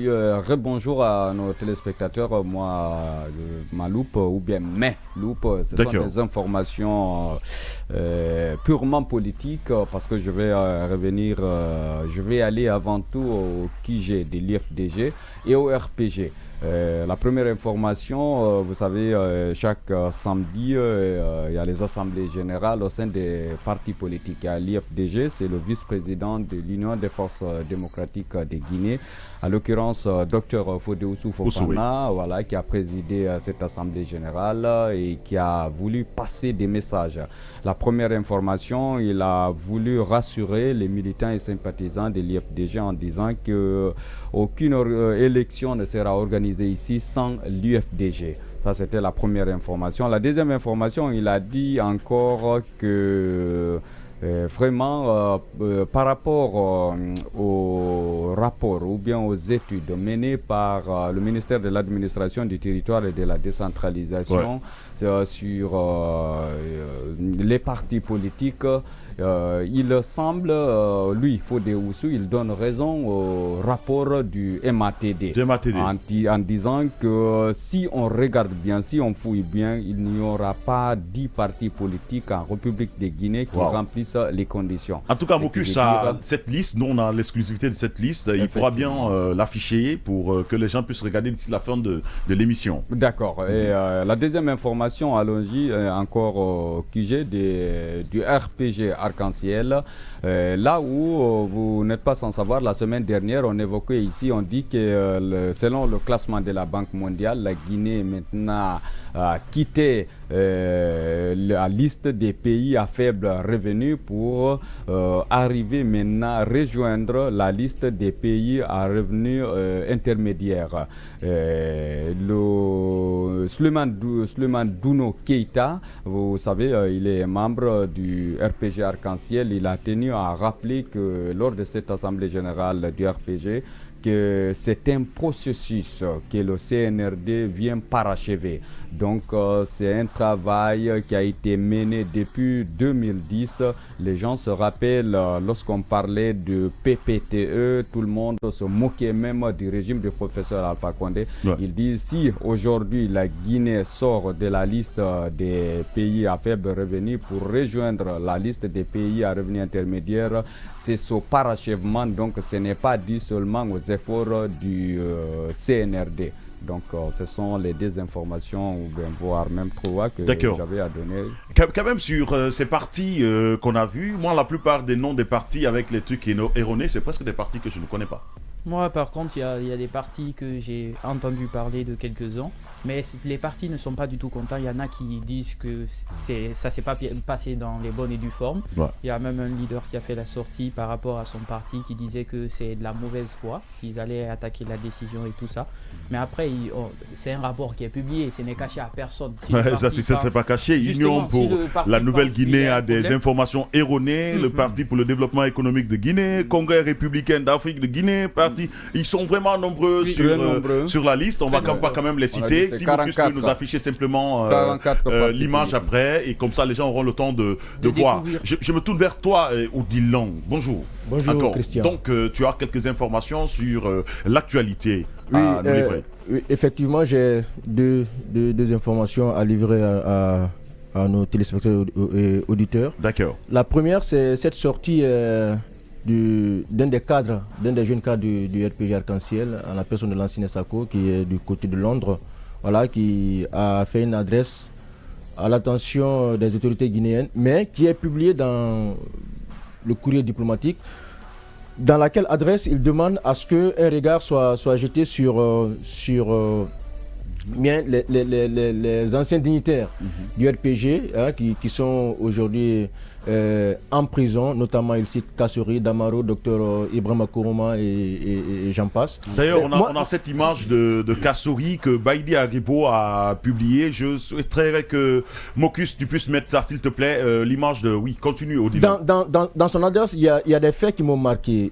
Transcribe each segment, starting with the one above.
Oui, rebonjour à nos téléspectateurs. Moi, ma loupe, ou bien mes loupes, ce sont des informations purement politiques parce que je vais revenir, je vais aller avant tout au QG de l'IFDG et au RPG. La première information, vous savez, chaque samedi, il y a les assemblées générales au sein des partis politiques. Il y a l'IFDG, c'est le vice-président de l'Union des forces démocratiques de Guinée, en l'occurrence Dr Fodéoussou Fofana, voilà, qui a présidé cette assemblée générale et qui a voulu passer des messages. La première information, il a voulu rassurer les militants et sympathisants de l'IFDG en disant qu'aucune élection ne sera organisée ici sans l'UFDG. Ça, c'était la première information. La deuxième information, il a dit encore que vraiment, par rapport au rapport ou bien aux études menées par le ministère de l'administration du territoire et de la décentralisation sur les partis politiques, il semble, lui, Fodéoussou, il donne raison au rapport du MATD, en disant que si on regarde bien, si on fouille bien, il n'y aura pas 10 partis politiques en République de Guinée qui remplissent les conditions. En tout cas, Mocus, cette liste, nous on a l'exclusivité de cette liste, il pourra bien l'afficher pour que les gens puissent regarder d'ici la fin de l'émission. D'accord. Et la deuxième information, allons-y, encore au QG du RPG Arc-en-Ciel. Là où vous n'êtes pas sans savoir, la semaine dernière, on évoquait ici, on dit que selon le classement de la Banque mondiale, la Guinée maintenant a quitté la liste des pays à faible revenu pour arriver maintenant à rejoindre la liste des pays à revenus intermédiaires. Suleiman Douno Keita, vous savez, il est membre du RPG Arc-en-Ciel. Il a tenu à rappeler que lors de cette assemblée générale du RPG, que c'est un processus que le CNRD vient parachever. Donc c'est un travail qui a été mené depuis 2010. Les gens se rappellent lorsqu'on parlait de PPTE, tout le monde se moquait même du régime du professeur Alpha Condé. Il dit si aujourd'hui la Guinée sort de la liste des pays à faible revenu pour rejoindre la liste des pays à revenus intermédiaires, c'est ce parachèvement, donc ce n'est pas dû seulement aux efforts du CNRD. Donc ce sont les deux informations, ou bien voire même trois, que j'avais à donner. Quand même sur ces partis qu'on a vus, moi la plupart des noms des partis avec les trucs erronés, c'est presque des partis que je ne connais pas. Moi par contre, il y a des partis que j'ai entendu parler de quelques-uns, mais les partis ne sont pas du tout contents. Il y en a qui disent que ça ne s'est pas passé dans les bonnes et dues formes. Il y a même un leader qui a fait la sortie par rapport à son parti qui disait que c'est de la mauvaise foi, qu'ils allaient attaquer la décision et tout ça. Mais après, c'est un rapport qui est publié, ce n'est caché à personne. Si ça, c'est pas caché. Union pour la Nouvelle-Guinée a des informations erronées. Le Parti pour le développement économique de Guinée, Congrès républicain d'Afrique de Guinée, ils sont vraiment nombreux sur la liste. On va quand même les citer. Si Mocus peut nous afficher simplement l'image après, et comme ça les gens auront le temps de voir. Je me tourne vers toi, Odilon. Bonjour. Bonjour, Christian. Donc tu as quelques informations sur l'actualité à nous livrer. Oui, effectivement, j'ai deux informations à livrer à nos téléspectateurs et auditeurs. D'accord. La première, c'est cette sortie d'un des jeunes cadres du RPG Arc-en-Ciel, en la personne de l'ancien SACO, qui est du côté de Londres, voilà, qui a fait une adresse à l'attention des autorités guinéennes, mais qui est publiée dans le courrier diplomatique, dans laquelle adresse il demande à ce qu'un regard soit jeté sur bien les anciens dignitaires du RPG, hein, qui sont aujourd'hui en prison, notamment il cite Kassori, Damaro, Dr Ibrahima Kourouma et j'en passe. D'ailleurs, on a cette image de Kassori que Baïdi Agribo a publiée. Je souhaiterais que Mocus, tu puisses mettre ça, s'il te plaît, l'image de... Oui, continue, Odile. Dans son adresse, il y a des faits qui m'ont marqué.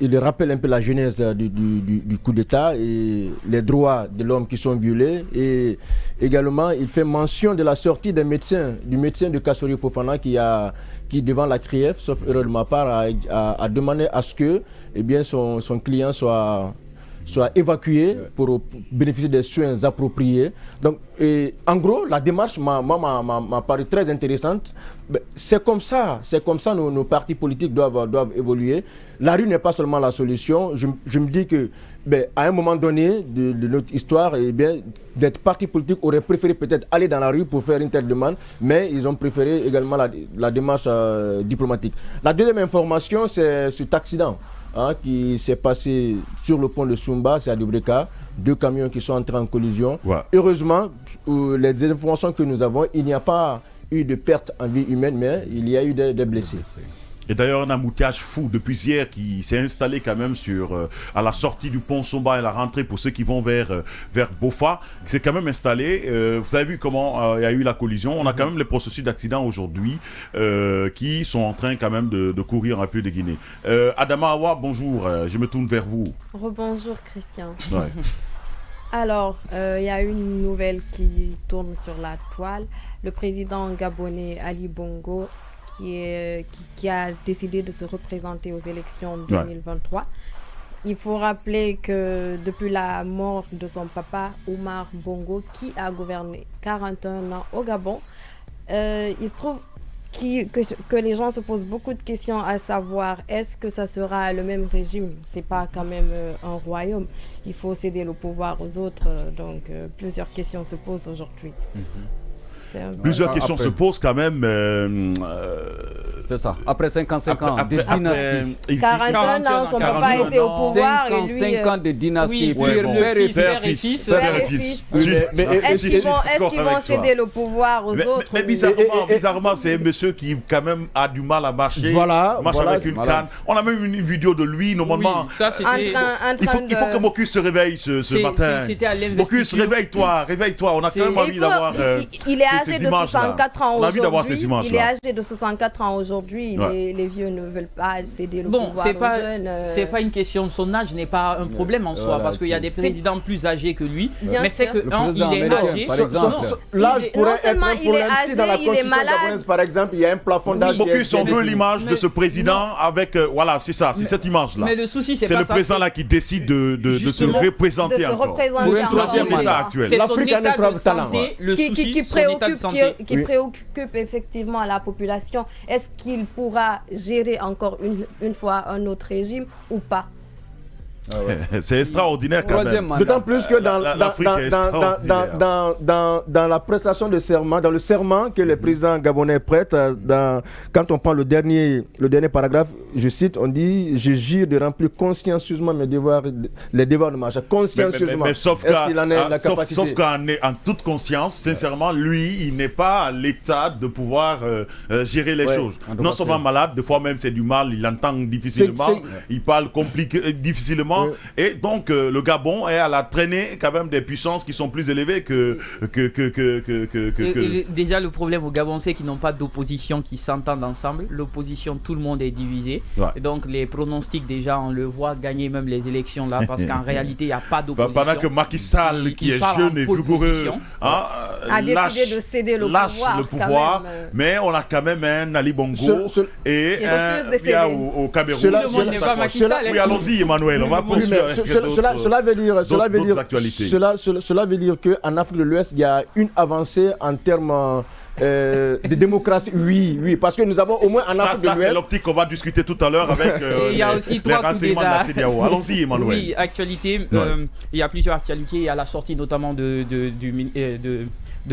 Il rappelle un peu la genèse du coup d'État et les droits de l'homme qui sont violés. Et également, il fait mention de la sortie du médecin de Kassori Fofana qui devant la CRIEF, sauf erreur de ma part, a demandé à ce que son client soit soient évacués pour bénéficier des soins appropriés. Donc, en gros, la démarche m'a paru très intéressante. C'est comme ça nos partis politiques doivent évoluer. La rue n'est pas seulement la solution. Je me dis que à un moment donné de notre histoire, d'être partis politiques auraient préféré peut-être aller dans la rue pour faire une telle demande, mais ils ont préféré également la démarche diplomatique. La deuxième information, c'est cet accident qui s'est passé sur le pont de Sumba, c'est à Dubreka. 2 camions qui sont entrés en collision. Ouais. Heureusement, les informations que nous avons, il n'y a pas eu de perte en vie humaine, mais il y a eu des blessés. Et d'ailleurs, un embouteillage fou depuis hier qui s'est installé quand même à la sortie du pont Somba et la rentrée pour ceux qui vont vers Bofa, qui s'est quand même installé. Vous avez vu comment il y a eu la collision. On a quand même les processus d'accident aujourd'hui qui sont en train quand même de courir un peu de Guinée. Adama Awa, bonjour. Je me tourne vers vous. Rebonjour Christian. Ouais. Alors, il y a une nouvelle qui tourne sur la toile. Le président gabonais Ali Bongo qui a décidé de se représenter aux élections 2023. Ouais. Il faut rappeler que depuis la mort de son papa, Omar Bongo, qui a gouverné 41 ans au Gabon, il se trouve que les gens se posent beaucoup de questions à savoir est-ce que ça sera le même régime? C'est pas quand même un royaume. Il faut céder le pouvoir aux autres. Donc plusieurs questions se posent aujourd'hui. Plusieurs questions se posent quand même. C'est ça. Après 55 ans de dynastie. 41 ans, son papa était au pouvoir. 55 ans de dynastie. Père et fils. Est-ce qu'ils vont céder le pouvoir aux autres? Mais bizarrement, c'est un monsieur qui quand même a du mal à marcher. Marche avec une canne. On a même une vidéo de lui, normalement. Il faut que Mocus se réveille ce matin. Mocus, réveille-toi. On a quand même envie d'avoir. Il est âgé de 64 ans aujourd'hui. Il est âgé de 64 ans aujourd'hui. Les vieux ne veulent pas céder le pouvoir aux jeunes. C'est pas une question de son âge, n'est pas un problème en soi, parce qu'il y a des présidents plus âgés que lui. Mais c'est que il est âgé. L'âge pourrait être un problème si dans la constitution gabonaise, par exemple, il y a un plafond d'âge. Mocus, on veut l'image de ce président avec voilà, c'est ça, c'est cette image-là. Mais le souci, c'est le président là qui décide de se représenter encore. Pour un troisième état actuel. L'Afrique a un état de santé. Le souci, qui préoccupe effectivement la population. Est-ce qu'il pourra gérer encore une fois un autre régime ou pas? C'est extraordinaire quand même. D'autant plus que dans la prestation de serment, dans le serment que le président gabonais prête, quand on prend le dernier paragraphe, je cite, on dit « Je jure de remplir consciencieusement les devoirs de ma charge. » Consciencieusement. Mais sauf qu'en en toute conscience, sincèrement, lui, il n'est pas à l'état de pouvoir gérer les choses. Non seulement malade, des fois même c'est du mal, il entend difficilement, il parle difficilement. Et donc le Gabon est à la traînée quand même des puissances qui sont plus élevées que déjà le problème au Gabon, c'est qu'ils n'ont pas d'opposition qui s'entendent ensemble. L'opposition, tout le monde est divisé. Et donc les pronostics, déjà on le voit gagner même les élections là, parce qu'en réalité il n'y a pas d'opposition. Pendant que Macky Sall, qui est jeune et vigoureux, a décidé de céder le pouvoir, mais on a quand même un Ali Bongo et un au Cameroun. Tout le monde n'est pas Macky Sall. Oui, allons-y Emmanuel, on va cela veut dire qu'en Afrique de l'Ouest, il y a une avancée en termes de démocratie. Oui, parce que nous avons au moins en Afrique de l'Ouest. C'est l'optique qu'on va discuter tout à l'heure avec il y a aussi les renseignements de la CEDEAO. Allons-y, Emmanuel. Oui, actualité. Il y a plusieurs actualités. Il y a la sortie notamment de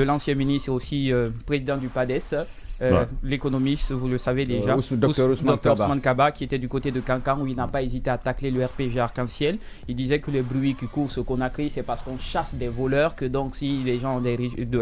l'ancien ministre et aussi président du PADES. L'économiste, vous le savez déjà, Dr Ousmane Kaba, qui était du côté de Kankan, où il n'a pas hésité à tacler le RPG Arc-en-Ciel. Il disait que les bruits qui courent ce Conakry, c'est parce qu'on chasse des voleurs, que donc si les gens ont des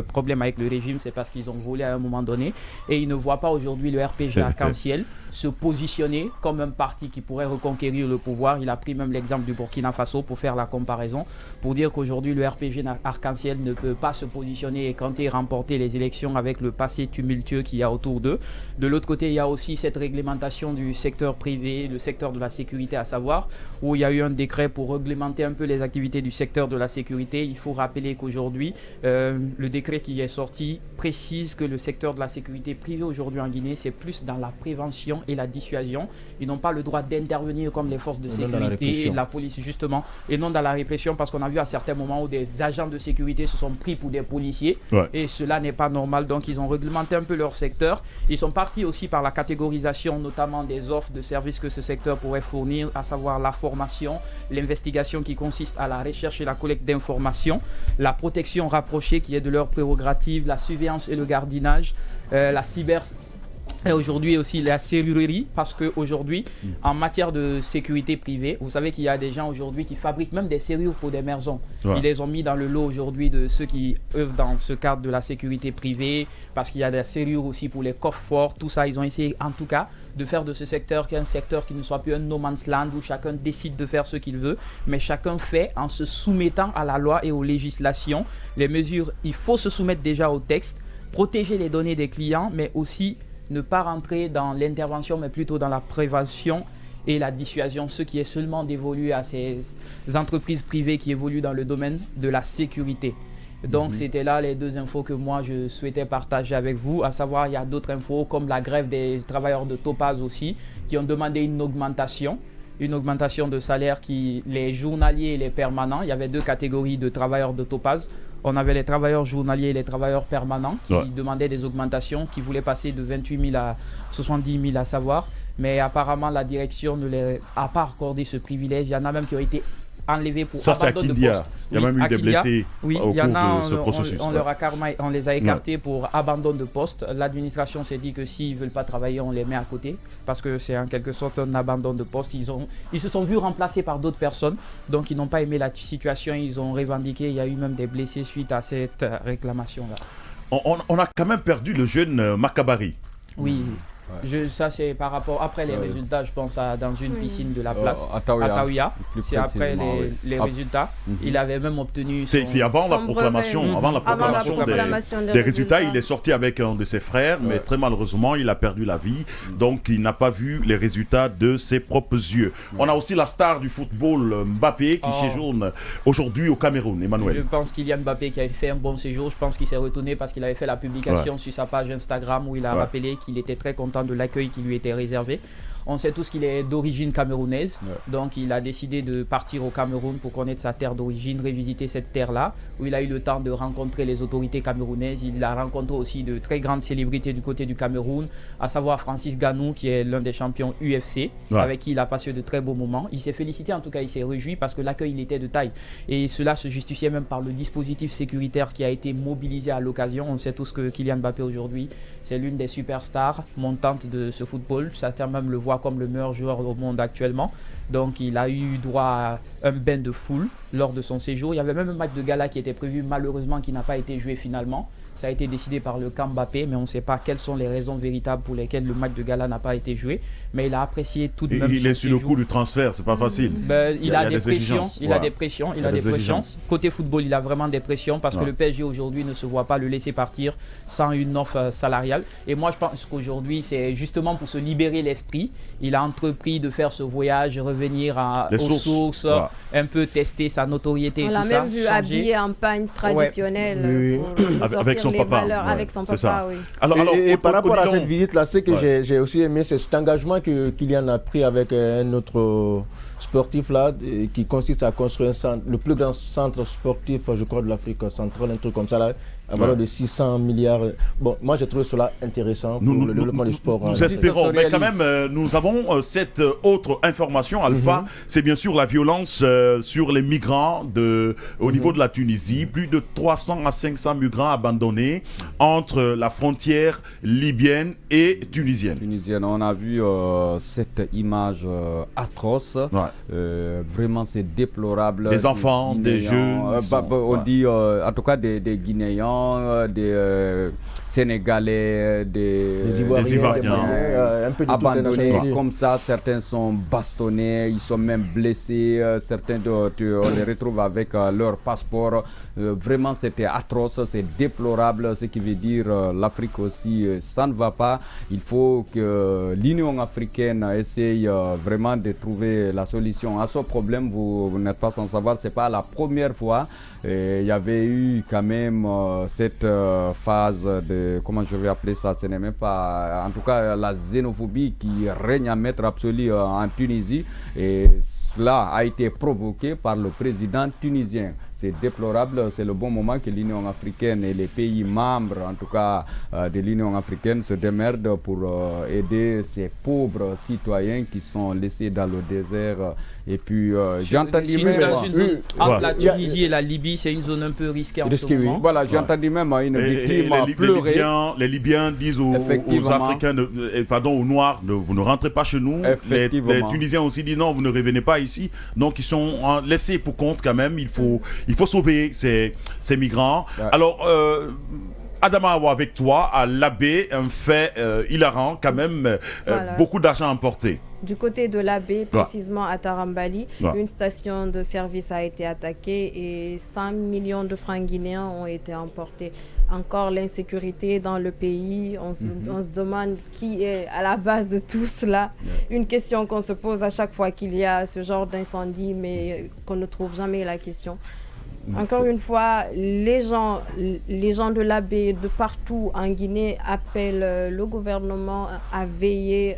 problèmes avec le régime, c'est parce qu'ils ont volé à un moment donné. Et il ne voit pas aujourd'hui le RPG Arc-en-Ciel se positionner comme un parti qui pourrait reconquérir le pouvoir. Il a pris même l'exemple du Burkina Faso pour faire la comparaison, pour dire qu'aujourd'hui le RPG Arc-en-Ciel ne peut pas se positionner et quand il remporter les élections avec le passé tumultueux qu'il y a autour d'eux. De l'autre côté, il y a aussi cette réglementation du secteur privé, le secteur de la sécurité à savoir, où il y a eu un décret pour réglementer un peu les activités du secteur de la sécurité. Il faut rappeler qu'aujourd'hui, le décret qui est sorti précise que le secteur de la sécurité privée aujourd'hui en Guinée, c'est plus dans la prévention et la dissuasion. Ils n'ont pas le droit d'intervenir comme les forces de sécurité et la police justement, et non dans la répression, parce qu'on a vu à certains moments où des agents de sécurité se sont pris pour des policiers, et cela n'est pas normal. Donc ils ont réglementé un peu leur secteur. Ils sont partis aussi par la catégorisation notamment des offres de services que ce secteur pourrait fournir, à savoir la formation, l'investigation qui consiste à la recherche et la collecte d'informations, la protection rapprochée qui est de leurs prérogatives, la surveillance et le gardiennage, la cyber. Et aujourd'hui aussi la serrurerie, parce qu'aujourd'hui, en matière de sécurité privée, vous savez qu'il y a des gens aujourd'hui qui fabriquent même des serrures pour des maisons. Ils les ont mis dans le lot aujourd'hui de ceux qui œuvrent dans ce cadre de la sécurité privée, parce qu'il y a des serrures aussi pour les coffres forts, tout ça. Ils ont essayé en tout cas de faire de ce secteur un secteur qui ne soit plus un no man's land où chacun décide de faire ce qu'il veut, mais chacun fait en se soumettant à la loi et aux législations. Les mesures, il faut se soumettre déjà au texte, protéger les données des clients, mais aussi ne pas rentrer dans l'intervention, mais plutôt dans la prévention et la dissuasion, ce qui est seulement dévolu à ces entreprises privées qui évoluent dans le domaine de la sécurité. Donc c'était là les deux infos que moi je souhaitais partager avec vous, à savoir il y a d'autres infos comme la grève des travailleurs de Topaz aussi, qui ont demandé une augmentation de salaire, les journaliers et les permanents. Il y avait deux catégories de travailleurs de Topaz. On avait les travailleurs journaliers et les travailleurs permanents qui demandaient des augmentations, qui voulaient passer de 28 000 à 70 000 à savoir. Mais apparemment, la direction ne leur a pas accordé ce privilège. Il y en a même qui ont été enlevés pour abandon de poste. Il y a même eu des blessés au cours de ce processus. On les a écartés pour abandon de poste. L'administration s'est dit que s'ils ne veulent pas travailler, on les met à côté, parce que c'est en quelque sorte un abandon de poste. Ils se sont vus remplacés par d'autres personnes, donc ils n'ont pas aimé la situation. Ils ont revendiqué. Il y a eu même des blessés suite à cette réclamation-là. On a quand même perdu le jeune Makabari. Oui. Ça c'est par rapport après les résultats, je pense dans une piscine de la place à Taouya. C'est après les résultats. Il avait même obtenu c'est avant la proclamation, avant la proclamation des résultats. Il est sorti avec un de ses frères, mais très malheureusement il a perdu la vie, donc il n'a pas vu les résultats de ses propres yeux. On a aussi la star du football, Mbappé, qui séjourne aujourd'hui au Cameroun. Emmanuel, je pense Kylian Mbappé qui avait fait un bon séjour. Je pense qu'il s'est retourné parce qu'il avait fait la publication sur sa page Instagram où il a rappelé qu'il était très content de l'accueil qui lui était réservé. On sait tous qu'il est d'origine camerounaise, donc il a décidé de partir au Cameroun pour connaître sa terre d'origine, revisiter cette terre-là, où il a eu le temps de rencontrer les autorités camerounaises. Il a rencontré aussi de très grandes célébrités du côté du Cameroun, à savoir Francis Ngannou, qui est l'un des champions UFC, avec qui il a passé de très beaux moments. Il s'est félicité, en tout cas il s'est réjoui parce que l'accueil il était de taille. Et cela se justifiait même par le dispositif sécuritaire qui a été mobilisé à l'occasion. On sait tous que Kylian Mbappé aujourd'hui, c'est l'une des superstars montantes de ce football. Certains même le voient comme le meilleur joueur au monde actuellement. Donc il a eu droit à un bain de foule lors de son séjour. Il y avait même un match de gala qui était prévu, malheureusement qui n'a pas été joué finalement. Ça a été décidé par le camp Mbappé, mais on ne sait pas quelles sont les raisons véritables pour lesquelles le match de gala n'a pas été joué. Mais il a apprécié tout de même. Il est sur le coup du transfert, c'est pas facile. Il a des pressions, il a des pressions. Côté football, il a vraiment des pressions parce que le PSG aujourd'hui ne se voit pas le laisser partir sans une offre salariale. Et moi, je pense qu'aujourd'hui, c'est justement pour se libérer l'esprit. Il a entrepris de faire ce voyage, revenir aux sources, un peu tester sa notoriété. On l'a même vu habillé en pagne traditionnelle. Avec son papa. Avec son papa, oui. Alors, et par rapport à cette visite-là, ce que j'ai aussi aimé, c'est cet engagement que Kylian a pris avec un autre sportif là, qui consiste à construire le plus grand centre sportif, je crois, de l'Afrique centrale, un truc comme ça là, à valeur de 600 milliards. Bon, moi j'ai trouvé cela intéressant pour le développement du sport. Nous espérons, mais quand même, nous avons cette autre information, Alpha, c'est bien sûr la violence sur les migrants au niveau de la Tunisie. Plus de 300 à 500 migrants abandonnés entre la frontière libyenne et tunisienne. On a vu cette image atroce. Vraiment, c'est déplorable. Des enfants, des jeunes. On dit, en tout cas, des Guinéens Guinéens, des Sénégalais, des Ivoiriens, un peu de abandonnés comme ça. Certains sont bastonnés, ils sont même blessés. Certains, on les retrouve avec leur passeport. Vraiment, c'était atroce, c'est déplorable. Ce qui veut dire l'Afrique aussi, ça ne va pas. Il faut que l'Union africaine essaye vraiment de trouver la solution à ce problème. Vous n'êtes pas sans savoir, c'est pas la première fois. Il y avait eu quand même cette phase de, comment je vais appeler ça, ce n'est même pas, en tout cas la xénophobie qui règne à maître absolu en Tunisie, et cela a été provoqué par le président tunisien. C'est déplorable, c'est le bon moment que l'Union africaine et les pays membres, en tout cas de l'Union africaine, se démerdent pour aider ces pauvres citoyens qui sont laissés dans le désert. Et puis, j'ai entendu même... Entre la Tunisie et la Libye, c'est une zone un peu risquée en ce moment. Voilà, j'ai entendu même une victime pleurer. Les Libyens disent aux Africains, aux Noirs, vous ne rentrez pas chez nous. Les Tunisiens aussi disent non, vous ne revenez pas ici. Donc, ils sont laissés pour compte quand même. Il faut sauver ces migrants. Ouais. Alors, Adama Awa, avec toi, à l'Abbé, un fait hilarant quand même, beaucoup d'argent emporté. Du côté de l'Abbé, précisément à Tarambali, une station de service a été attaquée et 100 millions de francs guinéens ont été emportés. Encore l'insécurité dans le pays, on se demande qui est à la base de tout cela. Une question qu'on se pose à chaque fois qu'il y a ce genre d'incendie, mais qu'on ne trouve jamais la question. Encore une fois, les gens de l'Abbé de partout en Guinée appellent le gouvernement à veiller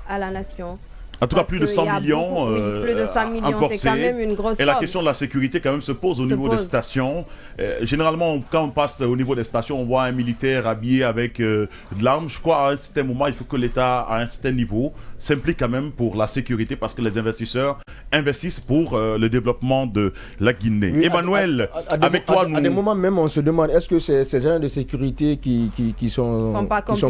à la nation. En tout cas, plus de 100 millions. Plus de 100 millions, c'est quand même une grosse somme. Et la question de la sécurité quand même se pose au niveau des stations. Généralement, quand on passe au niveau des stations, on voit un militaire habillé avec de l'arme. Je crois à un certain moment, il faut que l'État, à un certain niveau, s'implique quand même pour la sécurité parce que les investisseurs investissent pour le développement de la Guinée. Oui, Emmanuel, avec toi, à des moments même, on se demande est-ce que ces agents de sécurité qui sont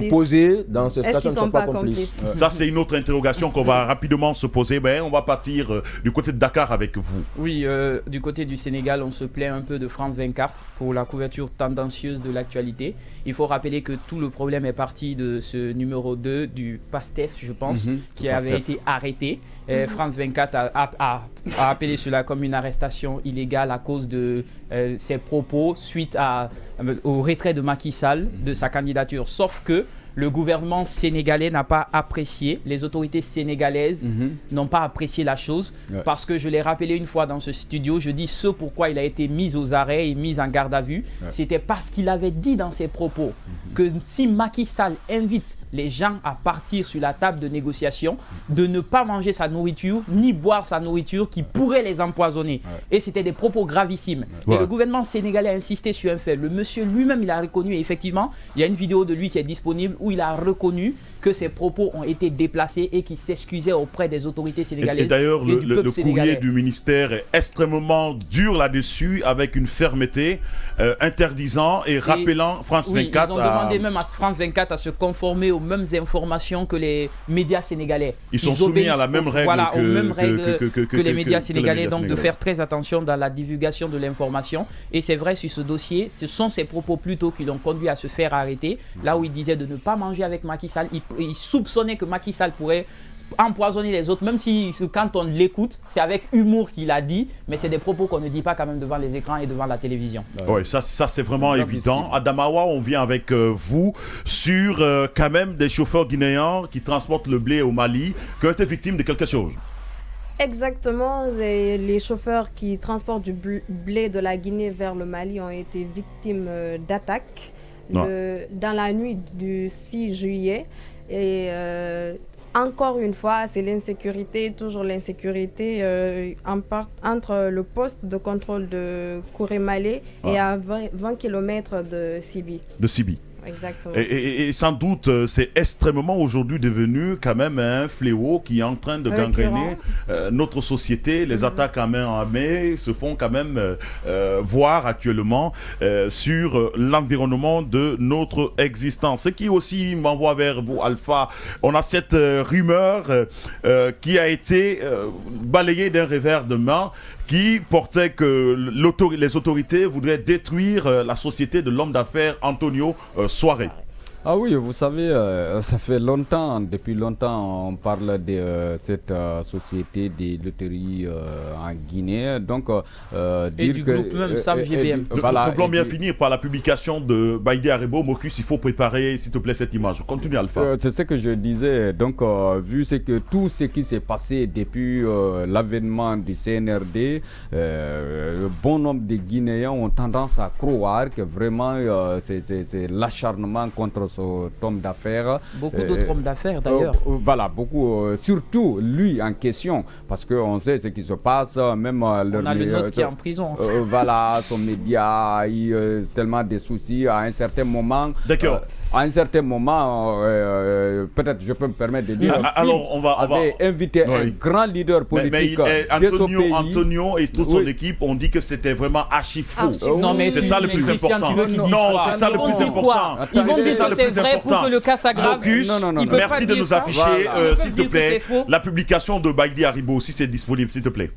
posés dans ces stations ne sont pas complices. Ça, c'est une autre interrogation qu'on va rapidement se poser. Ben, on va partir du côté de Dakar avec vous. Oui, du côté du Sénégal, on se plaint un peu de France 24 pour la couverture tendancieuse de l'actualité. Il faut rappeler que tout le problème est parti de ce numéro 2 du PASTEF, je pense, qui avait été arrêté. France 24 a appelé cela comme une arrestation illégale à cause de ses propos suite au retrait de Macky Sall de sa candidature. Sauf que le gouvernement sénégalais n'a pas apprécié, les autorités sénégalaises n'ont pas apprécié la chose parce que je l'ai rappelé une fois dans ce studio, je dis ce pourquoi il a été mis aux arrêts et mis en garde à vue, c'était parce qu'il avait dit dans ses propos que si Macky Sall invite les gens à partir sur la table de négociation, de ne pas manger sa nourriture ni boire sa nourriture qui pourrait les empoisonner. Et c'était des propos gravissimes. Et le gouvernement sénégalais a insisté sur un fait. Le monsieur lui-même, il a reconnu, et effectivement, il y a une vidéo de lui qui est disponible où il a reconnu que ses propos ont été déplacés et qu'il s'excusait auprès des autorités sénégalaises. Et d'ailleurs, le courrier du ministère est extrêmement dur là-dessus, avec une fermeté, interdisant et rappelant France 24 ils ont demandé même à France 24 à se conformer aux mêmes informations que les médias sénégalais. Ils sont soumis à la même règle aux mêmes règles que les médias sénégalais, donc de faire très attention dans la divulgation de l'information. Et c'est vrai, sur ce dossier, ce sont ces propos plutôt qui l'ont conduit à se faire arrêter, là où il disait de ne pas manger avec Macky Sall. Il soupçonnait que Macky Sall pourrait empoisonner les autres, même si quand on l'écoute, c'est avec humour qu'il a dit, mais c'est des propos qu'on ne dit pas quand même devant les écrans et devant la télévision. Oui, ça c'est vraiment évident. Adama Awa, on vient avec vous sur quand même des chauffeurs guinéens qui transportent le blé au Mali, qui ont été victimes de quelque chose. Exactement, les chauffeurs qui transportent du blé de la Guinée vers le Mali ont été victimes d'attaques dans la nuit du 6 juillet. Et encore une fois, c'est l'insécurité, toujours l'insécurité entre le poste de contrôle de Kouré-Malé et à 20 km de Sibi. De Sibi. Exactement. Et sans doute, c'est extrêmement aujourd'hui devenu quand même un fléau qui est en train de gangréner notre société. Les attaques à main armée se font quand même voir actuellement sur l'environnement de notre existence. Ce qui aussi m'envoie vers vous, Alpha. On a cette rumeur qui a été balayée d'un revers de main, qui portait que les autorités voudraient détruire la société de l'homme d'affaires Antonio Soare. Ah oui, vous savez, ça fait longtemps, depuis longtemps, on parle de cette société des loteries en Guinée. Donc, et du groupe même Sam GBM. Voilà, nous voulons bien finir par la publication de Baïdé Aribo. Mocus, il faut préparer, s'il te plaît, cette image. Continue à le faire. C'est ce que je disais. Donc, vu que tout ce qui s'est passé depuis l'avènement du CNRD, bon nombre de Guinéens ont tendance à croire que vraiment c'est l'acharnement contre cet homme d'affaires. Beaucoup d'autres hommes d'affaires d'ailleurs. Voilà, beaucoup, surtout lui en question, parce qu'on sait ce qui se passe, même... On a le nôtre qui est en prison. Voilà, son média a eu tellement de soucis à un certain moment. D'accord. À un certain moment, peut-être je peux me permettre de dire, alors on va invité un grand leader politique de ce pays. Antonio et toute son équipe ont dit que c'était vraiment archi faux. Non, mais c'est ça le plus important. Non, c'est ça le plus important. Ils vont dire que c'est vrai pour que le cas s'aggrave. Merci de nous afficher, s'il te plaît, la publication de Baïdé Aribo, si c'est disponible, s'il te plaît.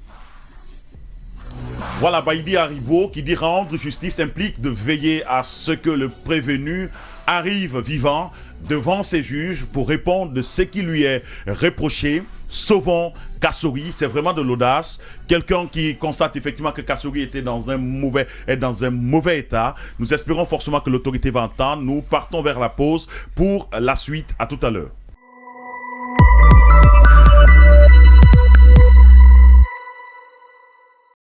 Voilà, Baïdé Aribo qui dit rendre justice implique de veiller à ce que le prévenu arrive vivant devant ses juges pour répondre de ce qui lui est reproché. Sauvons Kassory, c'est vraiment de l'audace. Quelqu'un qui constate effectivement que Kassory était dans un mauvais état. Nous espérons forcément que l'autorité va entendre. Nous partons vers la pause pour la suite. À tout à l'heure.